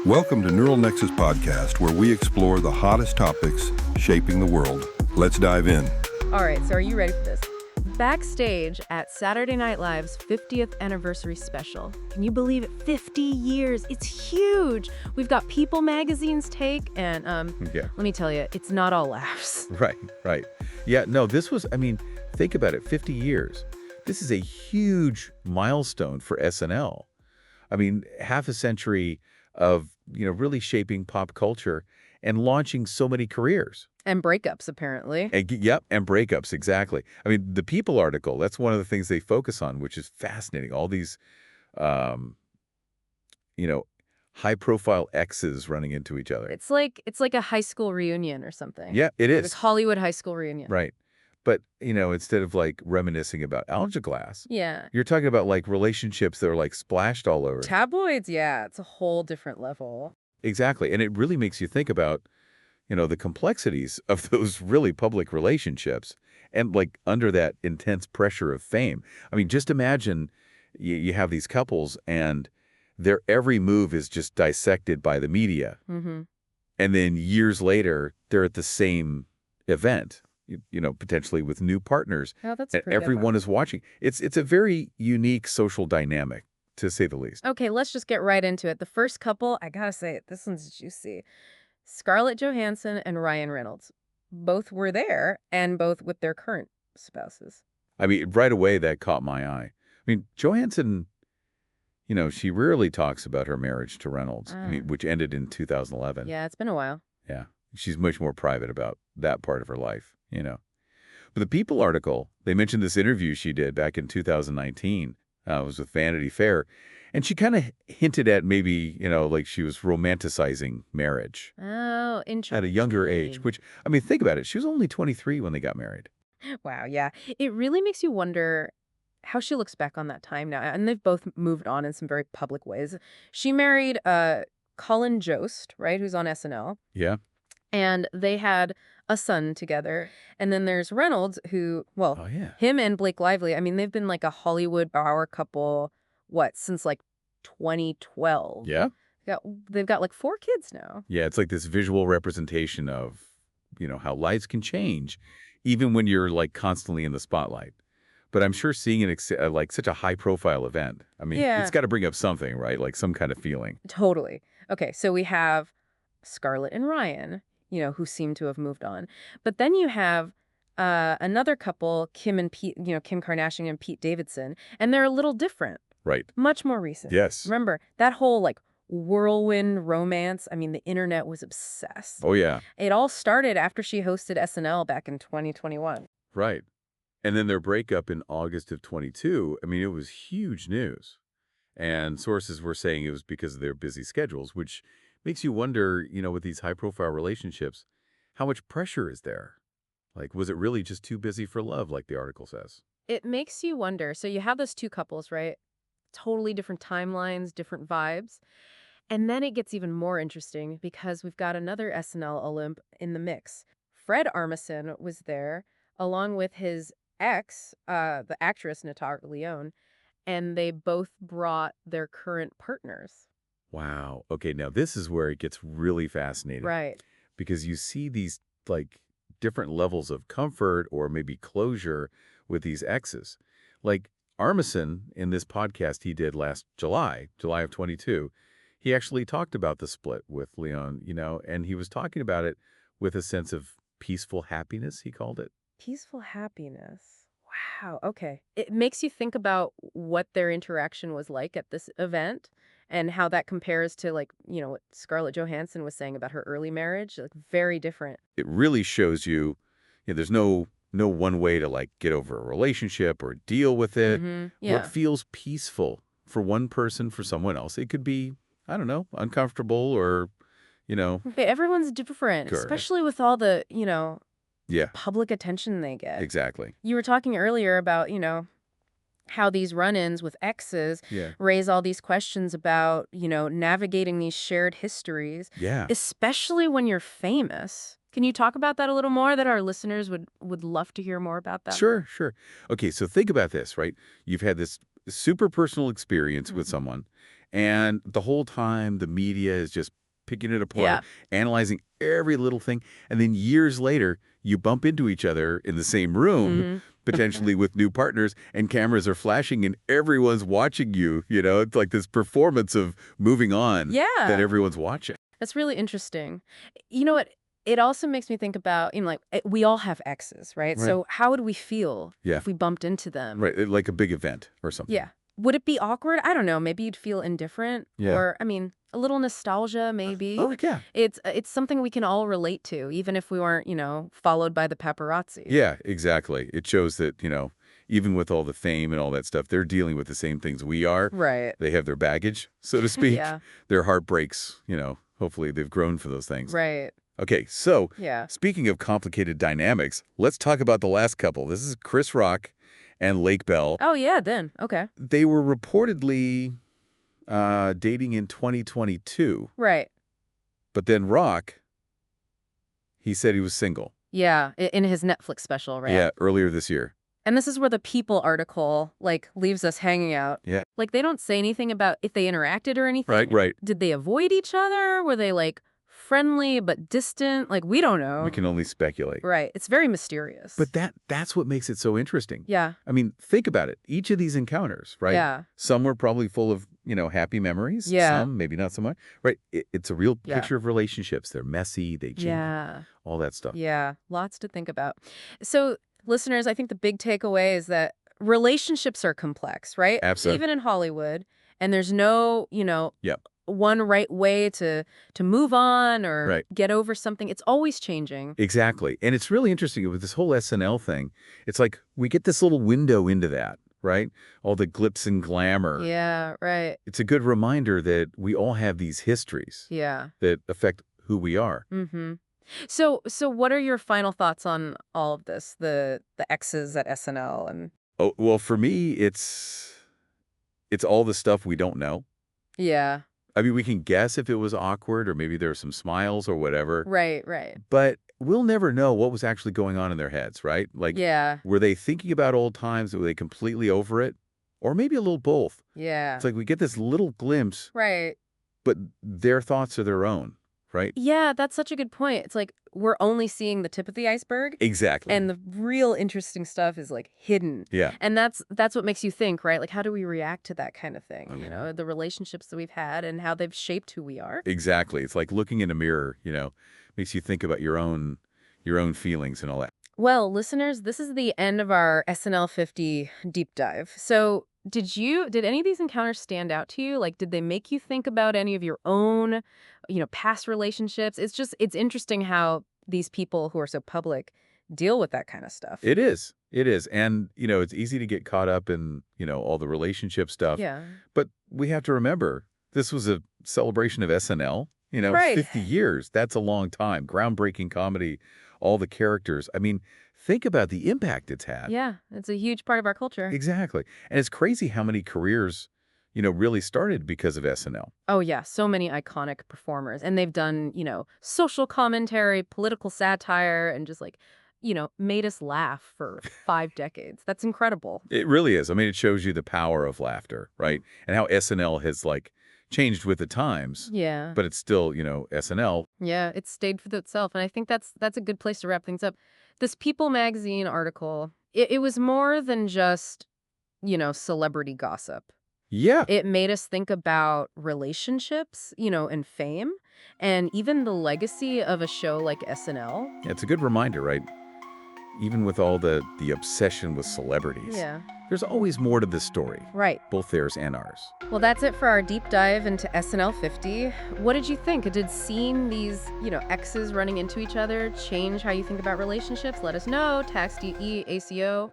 Welcome to Neural Nexus Podcast, where we explore the hottest topics shaping the world. Let's dive in. All right, so are you ready for this? Backstage at Saturday Night Live's 50th anniversary special. Can you believe it? 50 years. It's huge. We've got People Magazine's take, and let me tell you, it's not all laughs. Right. Yeah, no, this was, think about it, 50 years. This is a huge milestone for SNL. Half a century of, really shaping pop culture and launching so many careers. And breakups, apparently. And breakups, exactly. The People article, that's one of the things they focus on, which is fascinating. All these, high-profile exes running into each other. It's like a high school reunion or something. Yeah, it is. It's Hollywood high school reunion. Right. But, instead of, reminiscing about algebra class, yeah, you're talking about, relationships that are, splashed all over. Tabloids, yeah, it's a whole different level. Exactly. And it really makes you think about, the complexities of those really public relationships and, under that intense pressure of fame. Just imagine you have these couples and their every move is just dissected by the media. Mm-hmm. And then years later, they're at the same event. Potentially with new partners. Oh, that's and pretty everyone is watching. It's a very unique social dynamic, to say the least. Okay, let's just get right into it. The first couple, I gotta say it, this one's juicy. Scarlett Johansson and Ryan Reynolds. Both were there, and both with their current spouses. Right away, that caught my eye. Johansson, she rarely talks about her marriage to Reynolds, which ended in 2011. Yeah, it's been a while. Yeah, she's much more private about that part of her life. But the People article, they mentioned this interview she did back in 2019. It was with Vanity Fair. And she kind of hinted at maybe, she was romanticizing marriage. Oh, interesting. At a younger age, which, think about it. She was only 23 when they got married. Wow, yeah. It really makes you wonder how she looks back on that time now. And they've both moved on in some very public ways. She married Colin Jost, right, who's on SNL. Yeah. And they had a son together. And then there's Reynolds, who, him and Blake Lively, they've been like a Hollywood power couple, since 2012. Yeah? They've got 4 kids now. Yeah, it's like this visual representation of, how lives can change, even when you're constantly in the spotlight. But I'm sure seeing it such a high-profile event, it's got to bring up something, right? Some kind of feeling. Totally. Okay, so we have Scarlett and Ryan, who seem to have moved on. But then you have another couple, Kim Kardashian and Pete Davidson, and they're a little different. Right. Much more recent. Yes. Remember, that whole whirlwind romance, the internet was obsessed. Oh, yeah. It all started after she hosted SNL back in 2021. Right. And then their breakup in August of 22, it was huge news. And sources were saying it was because of their busy schedules, which makes you wonder, with these high-profile relationships, how much pressure is there? Was it really just too busy for love, like the article says? It makes you wonder. So you have those two couples, right? Totally different timelines, different vibes. And then it gets even more interesting because we've got another SNL Olymp in the mix. Fred Armisen was there, along with his ex, the actress Natasha Lyonne, and they both brought their current partners. Wow. Okay, now this is where it gets really fascinating. Right. Because you see these, different levels of comfort or maybe closure with these exes. Armisen, in this podcast he did last July of 22, he actually talked about the split with Lyonne, and he was talking about it with a sense of peaceful happiness, he called it. Peaceful happiness. Wow. Okay. It makes you think about what their interaction was like at this event and how that compares to what Scarlett Johansson was saying about her early marriage. Very different. It really shows you, there's no one way to get over a relationship or deal with it. Mm-hmm. Yeah. What feels peaceful for one person, for someone else, it could be, I don't know, uncomfortable or, Okay, everyone's different, Correct. Especially with all the, Yeah, public attention they get. exactly. You were talking earlier about, how these run-ins with exes raise all these questions about, navigating these shared histories. Yeah. Especially when you're famous. Can you talk about that a little more, that our listeners would love to hear more about that? Sure. Okay, so think about this, right? You've had this super personal experience with someone, And the whole time, the media is just picking it apart, Yeah. analyzing every little thing. And then years later, you bump into each other in the same room, Mhm. potentially with new partners, and cameras are flashing and everyone's watching you. You know, it's like this performance of moving on Yeah. that everyone's watching. That's really interesting. You know what? It also makes me think about, like, we all have exes, right? Right. So how would we feel Yeah. if we bumped into them? Right, like a big event or something. Yeah. Would it be awkward? I don't know. Maybe you'd feel indifferent. Yeah. Or, a little nostalgia, maybe. Oh, yeah. It's something we can all relate to, even if we weren't, followed by the paparazzi. Yeah, exactly. It shows that, even with all the fame and all that stuff, they're dealing with the same things we are. Right. They have their baggage, so to speak. Yeah. Their heartbreaks, hopefully they've grown for those things. Right. Okay, so Yeah. speaking of complicated dynamics, let's talk about the last couple. This is Chris Rock and Lake Bell. Oh, yeah, then. Okay. They were reportedly dating in 2022, Right. but then Rock, he said he was single. Yeah. In his Netflix special, right? Yeah, earlier this year. And this is where the People article, leaves us hanging out. Yeah. They don't say anything about if they interacted or anything. Right. Did they avoid each other? Were they, friendly but distant? We don't know. We can only speculate. Right. It's very mysterious. But that's what makes it so interesting. Yeah. I mean, think about it. Each of these encounters, right? Yeah. Some were probably full of, happy memories. Yeah. Some, maybe not so much. Right? It's a real Yeah. picture of relationships. They're messy. They change. Yeah. All that stuff. Yeah. Lots to think about. So, listeners, I think the big takeaway is that relationships are complex, right? Absolutely. Even in Hollywood. And there's no, Yep. one right way to move on or Right. get over something. It's always changing. Exactly. And it's really interesting with this whole SNL thing. It's like we get this little window into that, right? All the glitz and glamour. Yeah, right. It's a good reminder that we all have these histories Yeah. that affect who we are. Mm-hmm. So what are your final thoughts on all of this? The exes at SNL and Oh, well, for me, it's all the stuff we don't know. yeah. I mean, we can guess if it was awkward or maybe there were some smiles or whatever, Right. but we'll never know what was actually going on in their heads, right? Yeah. Were they thinking about old times? Were they completely over it? Or maybe a little both. Yeah. It's like we get this little glimpse, Right. but their thoughts are their own, right? Yeah, that's such a good point. It's like we're only seeing the tip of the iceberg. Exactly. And the real interesting stuff is hidden. Yeah. And that's what makes you think, right? How do we react to that kind of thing? Okay. The relationships that we've had and how they've shaped who we are. Exactly. It's like looking in a mirror, makes you think about your own feelings and all that. Well, listeners, this is the end of our SNL 50 deep dive. So did any of these encounters stand out to you? Did they make you think about any of your own, past relationships? It's interesting how these people who are so public deal with that kind of stuff. It is. And, it's easy to get caught up in, all the relationship stuff. Yeah. But we have to remember, this was a celebration of SNL. Right. 50 years. That's a long time. Groundbreaking comedy, all the characters. I mean, think about the impact it's had. Yeah, it's a huge part of our culture. Exactly. And it's crazy how many careers, really started because of SNL. Oh, yeah. So many iconic performers. And they've done, social commentary, political satire, and just made us laugh for 5 decades. That's incredible. It really is. I mean, it shows you the power of laughter, right? And how SNL has, changed with the times. Yeah. But it's still, SNL. Yeah, it stayed for itself. And I think that's a good place to wrap things up. This People magazine article, it was more than just, celebrity gossip. Yeah. It made us think about relationships, and fame, and even the legacy of a show like SNL. Yeah, it's a good reminder, right? Even with all the obsession with celebrities, Yeah, there's always more to this story, right. both theirs and ours. Well, that's it for our deep dive into SNL 50. What did you think? Did seeing these, exes running into each other change how you think about relationships? Let us know. Text EACO